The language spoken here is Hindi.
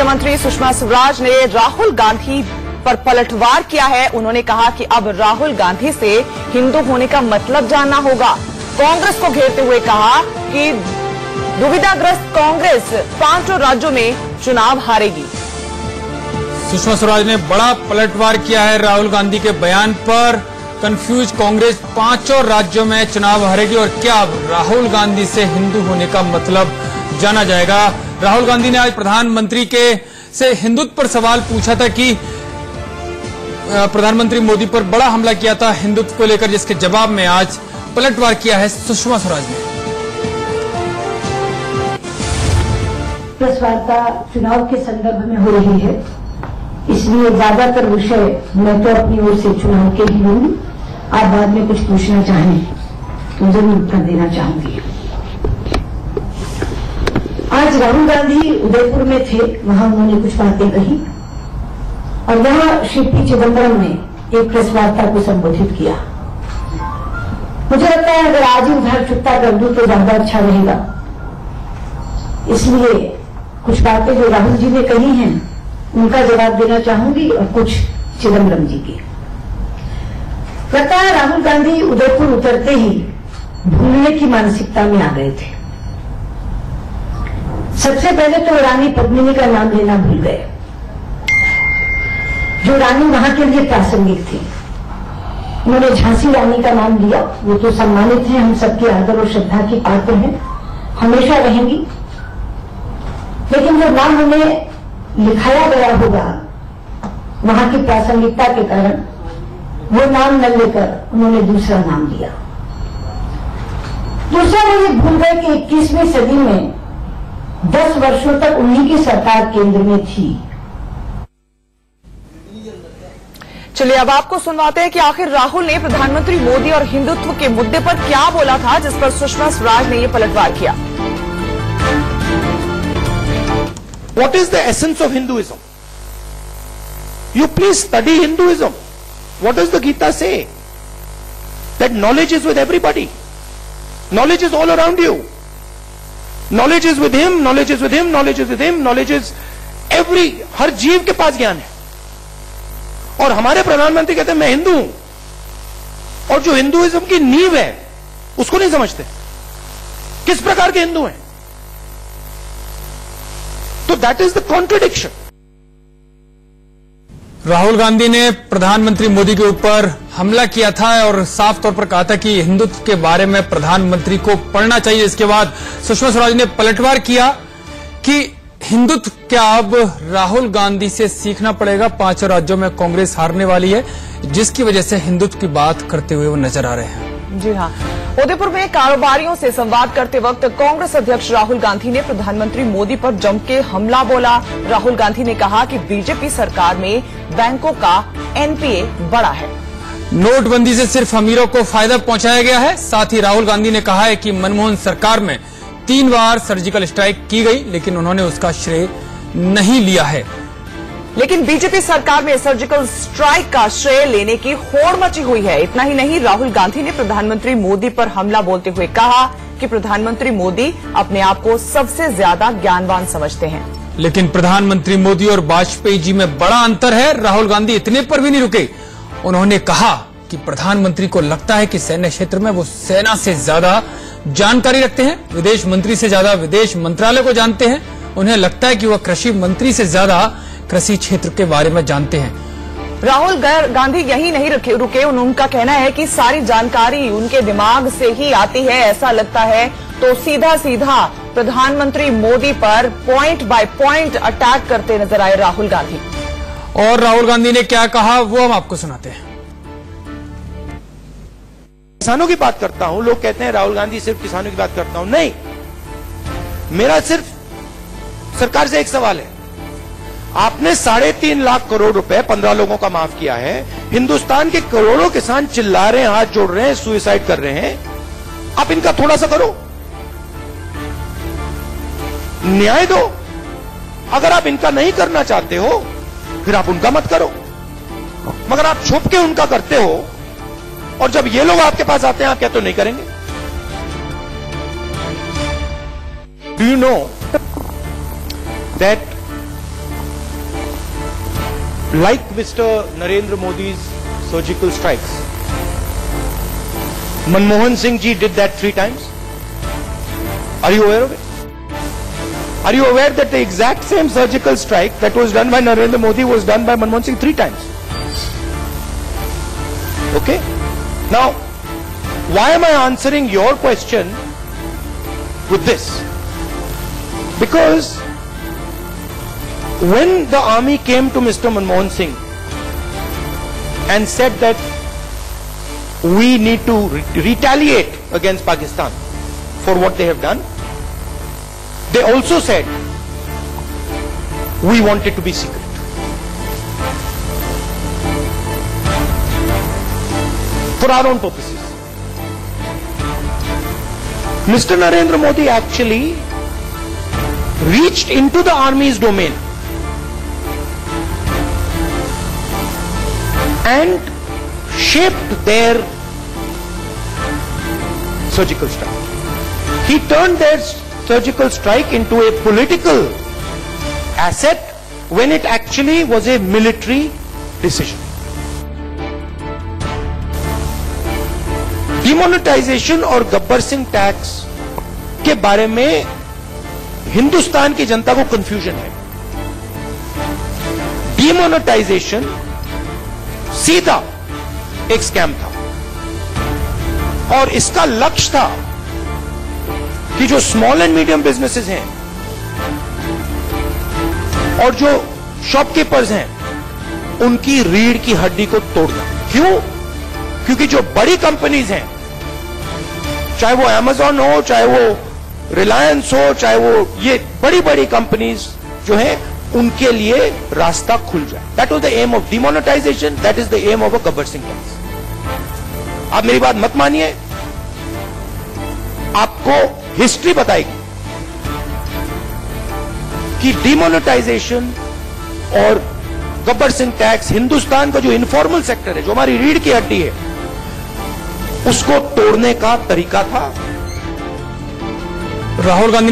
मंत्री सुषमा स्वराज ने राहुल गांधी पर पलटवार किया है। उन्होंने कहा कि अब राहुल गांधी से हिंदू होने का मतलब जानना होगा। कांग्रेस को घेरते हुए कहा कि दुविधाग्रस्त कांग्रेस 5 राज्यों में चुनाव हारेगी। सुषमा स्वराज ने बड़ा पलटवार किया है राहुल गांधी के बयान पर। कंफ्यूज कांग्रेस 5 राज्यों में चुनाव हारेगी और क्या अब राहुल गांधी से हिंदू होने का मतलब जाना जाएगा। राहुल गांधी ने आज प्रधानमंत्री से हिंदुत्व पर सवाल पूछा था कि प्रधानमंत्री मोदी पर बड़ा हमला किया था हिंदुत्व को लेकर, जिसके जवाब में आज पलटवार किया है सुषमा स्वराज ने। प्रेस वार्ता चुनाव के संदर्भ में हो रही है, इसलिए ज्यादातर विषय मैं तो अपनी ओर से चुनाव के ही लूंगी। आप बाद में कुछ पूछना चाहें तो जरूर उत्तर देना चाहूंगी। आज राहुल गांधी उदयपुर में थे, वहां उन्होंने कुछ बातें कही और वहां श्री पी चिदम्बरम ने एक प्रेस वार्ता को संबोधित किया। मुझे लगता है अगर आज ही उधार चुकता कर दूं तो ज्यादा अच्छा रहेगा, इसलिए कुछ बातें जो राहुल जी ने कही हैं उनका जवाब देना चाहूंगी और कुछ चिदम्बरम जी की। लगता है राहुल गांधी उदयपुर उतरते ही भूलने की मानसिकता में आ गए थे। सबसे पहले तो रानी पद्मिनी का नाम लेना भूल गए, जो रानी वहां के लिए प्रासंगिक थी। उन्होंने झांसी रानी का नाम लिया, वो तो सम्मानित है, हम सबके आदर और श्रद्धा की पात्र हैं, हमेशा रहेंगी। लेकिन जो नाम उन्हें लिखाया गया होगा वहां की प्रासंगिकता के कारण वो नाम न लेकर उन्होंने दूसरा नाम लिया। दूसरा वो ये भूल गए कि 21वीं सदी में 10 वर्षों तक उन्हीं की सरकार केंद्र में थी। चलिए अब आपको सुनवाते हैं कि आखिर राहुल ने प्रधानमंत्री मोदी और हिंदुत्व के मुद्दे पर क्या बोला था, जिस पर सुषमा स्वराज ने यह पलटवार किया। What is the essence of Hinduism? You please study Hinduism. What does the Gita say? That knowledge is with everybody. Knowledge is all around you. Knowledge is with him, knowledge is with him, knowledge is with him, knowledge is हर जीव के पास ज्ञान है। और हमारे प्रधानमंत्री कहते हैं मैं हिंदू हूं, और जो हिंदुइज्म की नींव है उसको नहीं समझते। किस प्रकार के हिंदू हैं? तो that is the contradiction. Rahul Gandhi ने प्रधानमंत्री मोदी के ऊपर हमला किया था और साफ तौर पर कहा था कि हिंदुत्व के बारे में प्रधानमंत्री को पढ़ना चाहिए। इसके बाद सुषमा स्वराज ने पलटवार किया कि हिंदुत्व क्या अब राहुल गांधी से सीखना पड़ेगा। 5 राज्यों में कांग्रेस हारने वाली है, जिसकी वजह से हिंदुत्व की बात करते हुए वो नजर आ रहे हैं। जी हाँ, उदयपुर में कारोबारियों से संवाद करते वक्त कांग्रेस अध्यक्ष राहुल गांधी ने प्रधानमंत्री मोदी पर जम के हमला बोला। राहुल गांधी ने कहा कि बीजेपी सरकार में बैंकों का एनपीए बढ़ा है। नोटबंदी से सिर्फ अमीरों को फायदा पहुंचाया गया है। साथ ही राहुल गांधी ने कहा है कि मनमोहन सरकार में 3 बार सर्जिकल स्ट्राइक की गई, लेकिन उन्होंने उसका श्रेय नहीं लिया है। लेकिन बीजेपी सरकार में सर्जिकल स्ट्राइक का श्रेय लेने की होड़ मची हुई है। इतना ही नहीं, राहुल गांधी ने प्रधानमंत्री मोदी पर हमला बोलते हुए कहा कि प्रधानमंत्री मोदी अपने आप को सबसे ज्यादा ज्ञानवान समझते हैं। लेकिन प्रधानमंत्री मोदी और वाजपेयी जी में बड़ा अंतर है। राहुल गांधी इतने पर भी नहीं रुके। उन्होंने कहा कि प्रधानमंत्री को लगता है कि सैन्य क्षेत्र में वो सेना से ज्यादा जानकारी रखते हैं, विदेश मंत्री से ज्यादा विदेश मंत्रालय को जानते हैं। उन्हें लगता है कि वह कृषि मंत्री से ज्यादा कृषि क्षेत्र के बारे में जानते हैं। राहुल गांधी यही नहीं रुके। उनका कहना है कि सारी जानकारी उनके दिमाग से ही आती है। ऐसा लगता है तो सीधा सीधा प्रधानमंत्री मोदी पर पॉइंट बाय पॉइंट अटैक करते नजर आए राहुल गांधी। और राहुल गांधी ने क्या कहा वो हम आपको सुनाते हैं। किसानों की बात करता हूं, लोग कहते हैं राहुल गांधी सिर्फ किसानों की बात करता हूं। नहीं, मेरा सिर्फ सरकार से एक सवाल है। आपने 3.5 लाख करोड़ रुपए 15 लोगों का माफ किया है। हिंदुस्तान के करोड़ों किसान चिल्ला रहे हैं, हाथ जोड़ रहे हैं, सुसाइड कर रहे हैं। आप इनका थोड़ा सा करो, न्याय दो। अगर आप इनका नहीं करना चाहते हो फिर आप उनका मत करो, मगर आप छुप के उनका करते हो। और जब ये लोग आपके पास आते हैं आप क्या तो नहीं करेंगे? Do you know that like Mr. Narendra Modi's surgical strikes. Manmohan Singh ji did that 3 times. Are you aware of it? Are you aware that the exact same surgical strike that was done by Narendra Modi was done by Manmohan Singh 3 times? Okay? Now, why am I answering your question with this? Because when the army came to Mr. Manmohan Singh and said that we need to retaliate against Pakistan for what they have done, they also said we want it to be secret. For our own purposes. Mr. Narendra Modi actually reached into the army's domain and shaped their surgical strike. He turned their surgical strike into a political asset when it actually was a military decision. Demonetisation और गब्बर सिंह टैक्स के बारे में हिंदुस्तान की जनता को कंफ्यूजन है। डिमोनेटाइजेशन सीधा एक स्कैम था और इसका लक्ष्य था कि जो स्मॉल एंड मीडियम बिजनेसेस हैं और जो शॉपकीपर्स हैं उनकी रीढ़ की हड्डी को तोड़ना। क्यों? क्योंकि जो बड़ी कंपनीज हैं, चाहे वो Amazon हो, चाहे वो रिलायंस हो, चाहे वो ये बड़ी बड़ी कंपनीज जो है उनके लिए रास्ता खुल जाए। That was the aim of demonetisation, that is the aim of a Gabbar Singh tax. आप मेरी बात मत मानिए, आपको हिस्ट्री बताएगी कि डिमोनेटाइजेशन और गब्बर सिंह टैक्स हिंदुस्तान का जो इनफॉर्मल सेक्टर है, जो हमारी रीढ़ की हड्डी है, उसको तोड़ने का तरीका था। राहुल गांधी